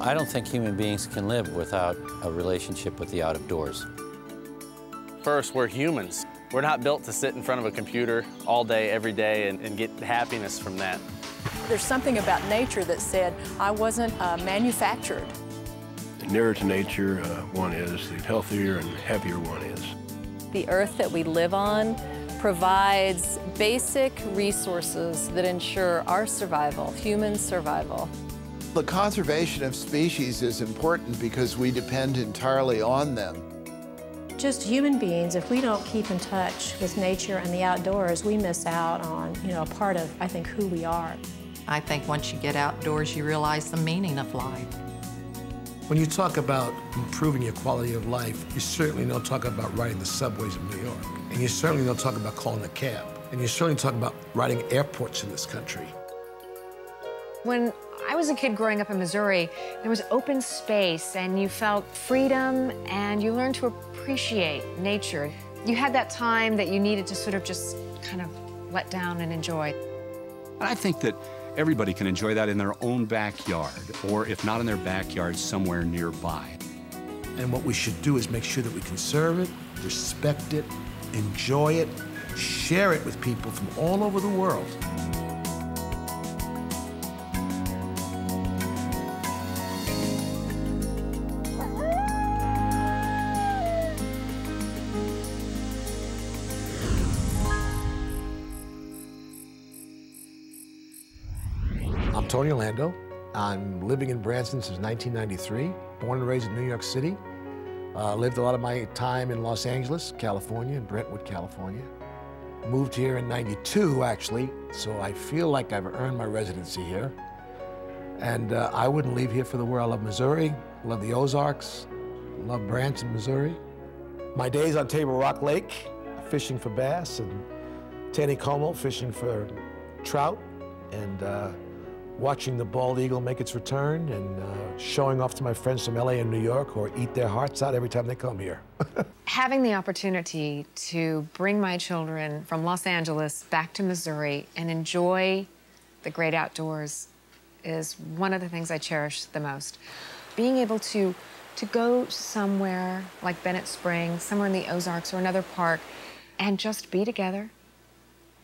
I don't think human beings can live without a relationship with the out of doors. First, we're humans. We're not built to sit in front of a computer all day, every day, and get happiness from that. There's something about nature that said I wasn't manufactured. The nearer to nature one is, the healthier and happier one is. The earth that we live on provides basic resources that ensure our survival, human survival. The conservation of species is important because we depend entirely on them. Just human beings, if we don't keep in touch with nature and the outdoors, we miss out on, a part of, I think, who we are. I think once you get outdoors, you realize the meaning of life. When you talk about improving your quality of life, you certainly don't talk about riding the subways of New York. And you certainly don't talk about calling a cab. And you certainly talk about riding airports in this country. When I was a kid growing up in Missouri, there was open space and you felt freedom and you learned to appreciate nature. You had that time that you needed to sort of just kind of let down and enjoy. I think that everybody can enjoy that in their own backyard, or if not in their backyard, somewhere nearby. And what we should do is make sure that we conserve it, respect it, enjoy it, share it with people from all over the world. I'm Tony Orlando. I'm living in Branson since 1993, born and raised in New York City. Lived a lot of my time in Los Angeles, California, in Brentwood, California. Moved here in '92, actually, so I feel like I've earned my residency here. And I wouldn't leave here for the world. I love Missouri, love the Ozarks, love Branson, Missouri. My days on Table Rock Lake, fishing for bass, and Taneycomo, fishing for trout, and watching the bald eagle make its return, and showing off to my friends from LA and New York who eat their hearts out every time they come here. Having the opportunity to bring my children from Los Angeles back to Missouri and enjoy the great outdoors is one of the things I cherish the most. Being able to go somewhere like Bennett Springs, somewhere in the Ozarks or another park, and just be together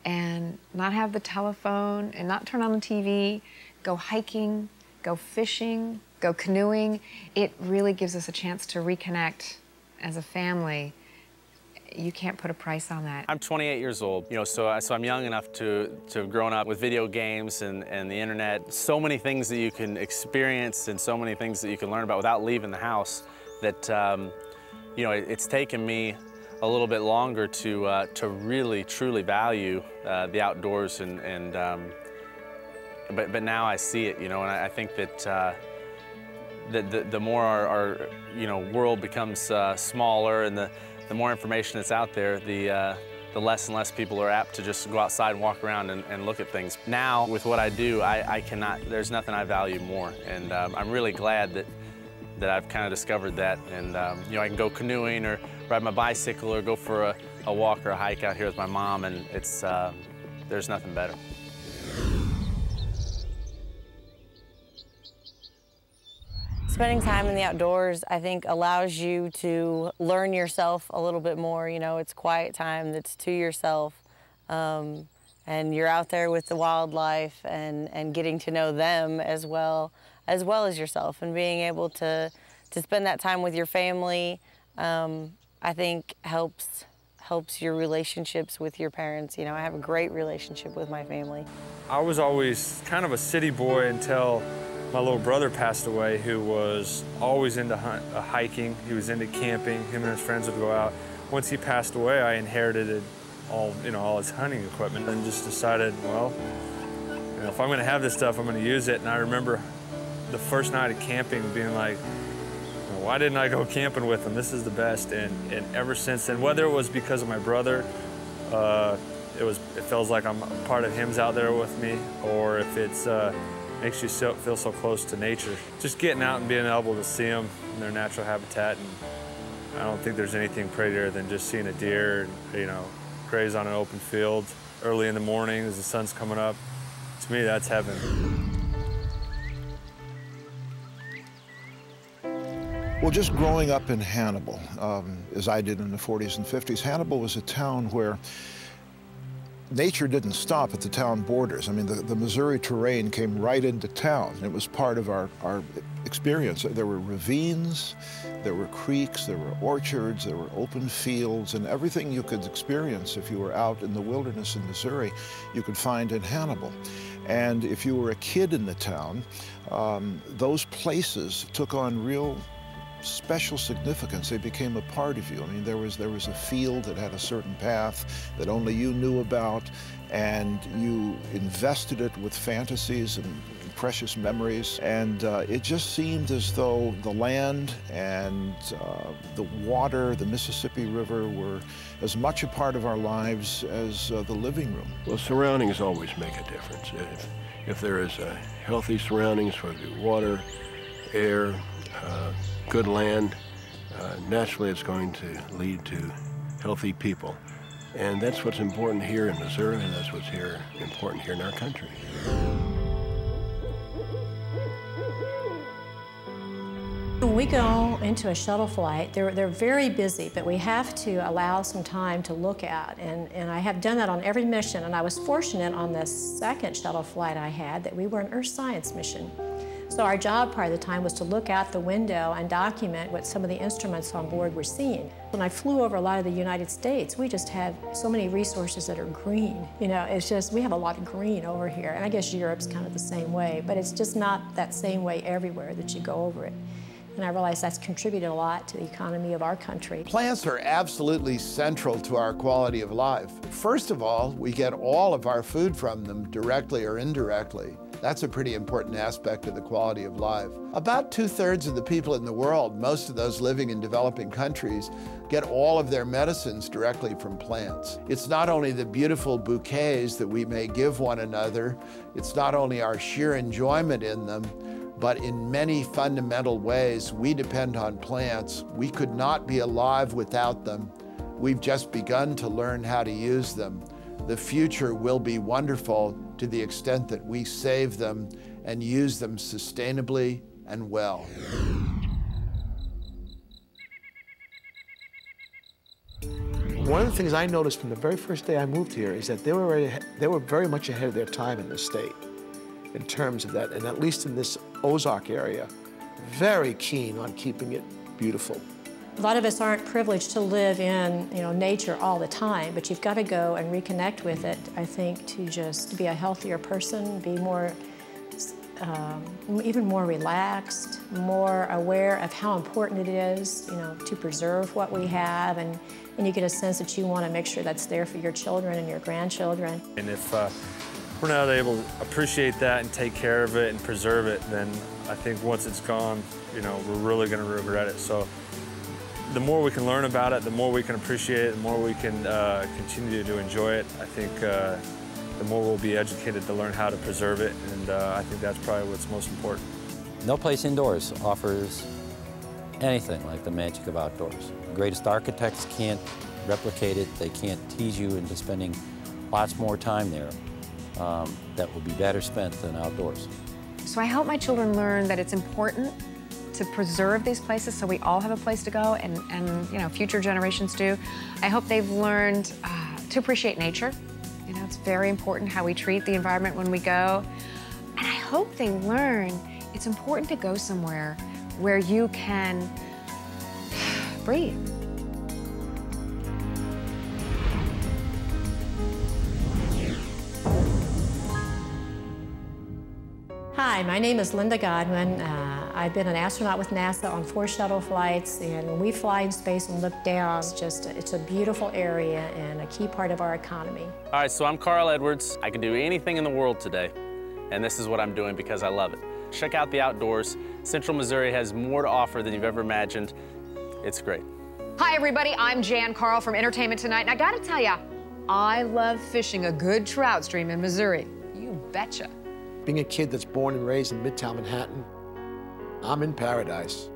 and not have the telephone and not turn on the TV, go hiking, go fishing, go canoeing. It really gives us a chance to reconnect as a family. You can't put a price on that. I'm 28 years old, so I'm young enough to have grown up with video games and the internet. So many things that you can experience and so many things that you can learn about without leaving the house that, it's taken me a little bit longer to really, truly value the outdoors, but now I see it, and I think that the more our world becomes smaller and the more information that's out there, the less and less people are apt to just go outside and walk around and look at things. Now, with what I do, there's nothing I value more, and I'm really glad that I've kind of discovered that, and I can go canoeing or ride my bicycle or go for a walk or a hike out here with my mom, and there's nothing better. Spending time in the outdoors, I think, allows you to learn yourself a little bit more. It's quiet time that's to yourself, and you're out there with the wildlife and getting to know them as well as yourself, and being able to spend that time with your family, I think helps your relationships with your parents. I have a great relationship with my family. I was always kind of a city boy until my little brother passed away, who was always into hiking. He was into camping. Him and his friends would go out. Once he passed away, I inherited all his hunting equipment and just decided, well, if I'm gonna have this stuff, I'm gonna use it. And I remember the first night of camping being like, why didn't I go camping with him? This is the best. And ever since then, whether it was because of my brother, it feels like I'm a part of him's out there with me, or if it's makes you feel so close to nature. Just getting out and being able to see them in their natural habitat, and I don't think there's anything prettier than just seeing a deer, graze on an open field early in the morning as the sun's coming up. To me, that's heaven. Well, just growing up in Hannibal, as I did in the 40s and 50s, Hannibal was a town where nature didn't stop at the town borders. I mean, the Missouri terrain came right into town. It was part of our experience. There were ravines, there were creeks, there were orchards, there were open fields, and everything you could experience if you were out in the wilderness in Missouri, you could find in Hannibal. And if you were a kid in the town, those places took on real special significance. They became a part of you. I mean, there was a field that had a certain path that only you knew about, and you invested it with fantasies and precious memories. And it just seemed as though the land and the water, the Mississippi River, were as much a part of our lives as the living room. Well, surroundings always make a difference. If there is healthy surroundings for the water, air, good land, naturally it's going to lead to healthy people. And that's what's important here in Missouri, and that's what's important here in our country. When we go into a shuttle flight, they're very busy, but we have to allow some time to look at. And I have done that on every mission, and I was fortunate on the second shuttle flight I had that we were an earth science mission. So our job part of the time was to look out the window and document what some of the instruments on board were seeing. When I flew over a lot of the United States, we just have so many resources that are green. You know, it's just, we have a lot of green over here. And I guess Europe's kind of the same way, but it's just not that same way everywhere that you go over it. And I realize that's contributed a lot to the economy of our country. Plants are absolutely central to our quality of life. First of all, we get all of our food from them directly or indirectly. That's a pretty important aspect of the quality of life. About 2/3 of the people in the world, most of those living in developing countries, get all of their medicines directly from plants. It's not only the beautiful bouquets that we may give one another, it's not only our sheer enjoyment in them, but in many fundamental ways, we depend on plants. We could not be alive without them. We've just begun to learn how to use them. The future will be wonderful to the extent that we save them and use them sustainably and well. One of the things I noticed from the very first day I moved here is that they were very much ahead of their time in the state in terms of that, and at least in this Ozark area, very keen on keeping it beautiful. A lot of us aren't privileged to live in, nature all the time, but you've got to go and reconnect with it, I think, to just be a healthier person, be more, even more relaxed, more aware of how important it is, to preserve what we have, and you get a sense that you want to make sure that's there for your children and your grandchildren. And if we're not able to appreciate that and take care of it and preserve it, then I think once it's gone, we're really going to regret it. So the more we can learn about it, the more we can appreciate it, the more we can continue to enjoy it, I think the more we'll be educated to learn how to preserve it, and I think that's probably what's most important. No place indoors offers anything like the magic of outdoors. The greatest architects can't replicate it. They can't tease you into spending lots more time there. That would be better spent than outdoors. So I hope my children learn that it's important to preserve these places so we all have a place to go, and future generations do. I hope they've learned to appreciate nature. It's very important how we treat the environment when we go. And I hope they learn it's important to go somewhere where you can breathe. Hi, my name is Linda Godwin. I've been an astronaut with NASA on 4 shuttle flights, and when we fly in space and look down, it's a beautiful area and a key part of our economy. All right, so I'm Carl Edwards. I can do anything in the world today, and this is what I'm doing because I love it. Check out the outdoors. Central Missouri has more to offer than you've ever imagined. It's great. Hi, everybody. I'm Jan Carl from Entertainment Tonight, and I gotta tell ya, I love fishing a good trout stream in Missouri. You betcha. Being a kid that's born and raised in Midtown Manhattan, I'm in paradise.